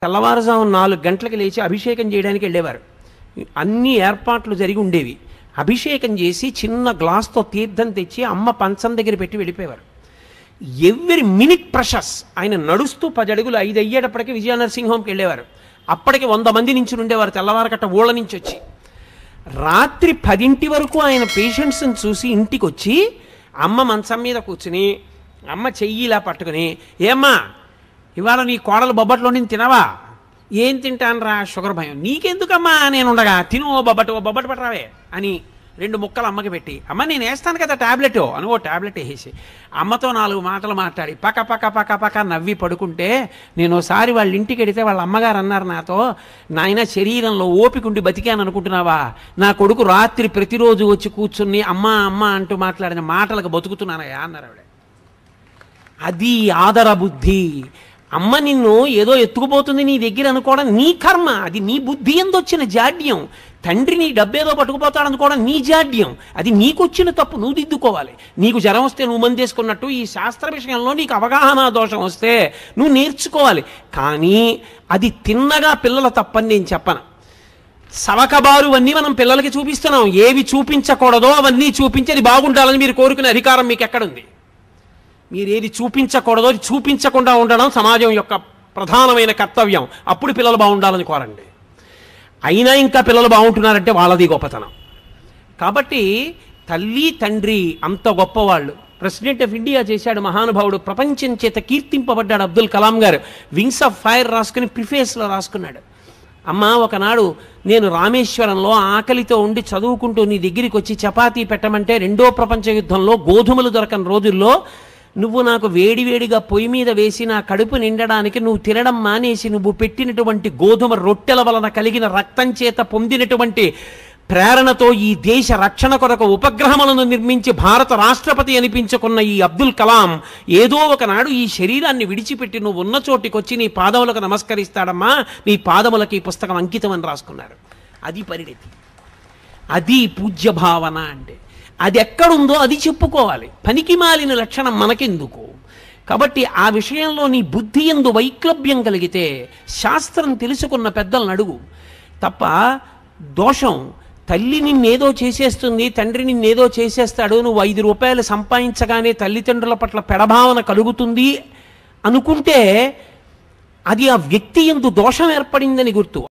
తెల్లవారుజాము 4 గంటలకు లేచి అభిషేకం చేయడానికి వెళ్ళేవారు. అన్ని ఏర్పాట్లు జరిగి ఉండేవి. అభిషేకం చేసి చిన్న గ్లాస్తో తీర్థం తెచ్చి అమ్మ పంచం దగ్గర పెట్టి వెళ్ళిపోయేవారు. Every minute ప్రషస్. ఆయన నడుస్తూ 10 అడుగులు 5 అయ్యేటప్పటికి విజయనరసింహంకి వెళ్ళేవారు. అప్పటికి 100 మంది నుంచి ఉండేవారు తెల్లవారకట్ట ఊళ్ళ నుంచి వచ్చి. రాత్రి 10 వరకు ఆయన పేషెంట్స్ని చూసి ఇంటికి వచ్చి అమ్మ మంచం మీద కూర్చుని అమ్మ చెయ్యి ఇలా పట్టుకుని, ఏమ్మా ఇవాళ నీ కోడలు బొబ్బట్లో నేను తినవా? ఏం తింటాను రా, షుగర్ భయం. నీకెందుకమ్మా నేను ఉండగా, తిను ఓ బొబ్బట్టు పట్టరావే అని 2 ముక్కలు అమ్మకి పెట్టి, అమ్మ నేను వేస్తాను కదా ట్యాబ్లెట్ అని ఓ ట్యాబ్లెట్ వేసి అమ్మతో 4 మాటలు మాట్లాడి పక్క పక్క పక్క పక్క నవ్వి పడుకుంటే, నేను ఒకసారి వాళ్ళ ఇంటికి వెడితే వాళ్ళ అమ్మగారు అన్నారు నాతో, నాయన శరీరంలో ఓపికండి బతికాను అనుకుంటున్నావా? నా కొడుకు రాత్రి ప్రతిరోజు వచ్చి కూర్చుని అమ్మ అమ్మ అంటూ మాట్లాడిన మాటలకు బతుకుతున్నానయ్యా అన్నారు ఆవిడ. అది ఆదర బుద్ధి. అమ్మ నిన్ను ఏదో ఎత్తుకుపోతుంది నీ దగ్గర అనుకోవడం నీ కర్మ, అది నీ బుద్ధి ఎందొచ్చిన జాడ్యం. తండ్రి నీ డబ్బేదో పట్టుకుపోతాడు అనుకోవడం నీ జాడ్యం, అది నీకొచ్చిన తప్పు, నువ్వు దిద్దుకోవాలి. నీకు జ్వరం వస్తే నువ్వు మందేసుకున్నట్టు ఈ శాస్త్ర విషయంలో నీకు అవగాహన దోషం వస్తే నువ్వు నేర్చుకోవాలి. కానీ అది తిన్నగా పిల్లల తప్పని నేను చెప్పను. సవకబారు అన్నీ మనం పిల్లలకి చూపిస్తున్నాం. ఏవి చూపించకూడదో అవన్నీ చూపించి అది బాగుండాలని మీరు కోరుకునే అధికారం మీకు ఎక్కడుంది? మీరు ఏది చూపించకూడదో అది చూపించకుండా ఉండడం సమాజం యొక్క ప్రధానమైన కర్తవ్యం. అప్పుడు పిల్లలు బాగుండాలని కోరండి. అయినా ఇంకా పిల్లలు బాగుంటున్నారంటే వాళ్ళది గొప్పతనం. కాబట్టి తల్లి తండ్రి అంత గొప్పవాళ్ళు. ప్రెసిడెంట్ ఆఫ్ ఇండియా చేశాడు మహానుభావుడు, ప్రపంచం చేత కీర్తింపబడ్డాడు అబ్దుల్ కలాం గారు. వింగ్స్ ఆఫ్ ఫైర్ రాసుకుని ప్రిఫేస్లో రాసుకున్నాడు, అమ్మ ఒకనాడు నేను రామేశ్వరంలో ఆకలితో ఉండి చదువుకుంటూ నీ దగ్గరికి వచ్చి చపాతీ పెట్టమంటే 2వ ప్రపంచ యుద్ధంలో గోధుమలు దొరకని రోజుల్లో నువ్వు నాకు వేడివేడిగా పొయ్యి మీద వేసి నా కడుపు నిండడానికి నువ్వు తినడం మానేసి నువ్వు పెట్టినటువంటి గోధుమ రొట్టెల వలన కలిగిన రక్తం చేత పొందినటువంటి ప్రేరణతో ఈ దేశ రక్షణ కొరకు ఉపగ్రహములను నిర్మించి భారత రాష్ట్రపతి అనిపించుకున్న ఈ అబ్దుల్ కలాం ఏదో ఒకనాడు ఈ శరీరాన్ని విడిచిపెట్టి నువ్వు ఉన్న చోటికొచ్చి నీ పాదములకు నమస్కరిస్తాడమ్మా, నీ పాదములకు ఈ పుస్తకం అంకితం అని రాసుకున్నారు. అది పరిణితి, అది పూజ్య భావన. అంటే అది ఎక్కడుందో అది చెప్పుకోవాలి. పనికి మాలిన లక్షణం మనకెందుకు? కాబట్టి ఆ విషయంలో నీ బుద్ధి యందు వైక్లభ్యం కలిగితే శాస్త్రం తెలుసుకున్న పెద్దలను అడుగు తప్ప. దోషం తల్లి నిన్నేదో చేసేస్తుంది, తండ్రి నిన్నేదో చేసేస్తాడు, నువ్వు 5 రూపాయలు సంపాదించగానే తల్లిదండ్రుల పట్ల పెడభావన కలుగుతుంది అనుకుంటే అది ఆ వ్యక్తి యందు దోషం ఏర్పడిందని గుర్తు.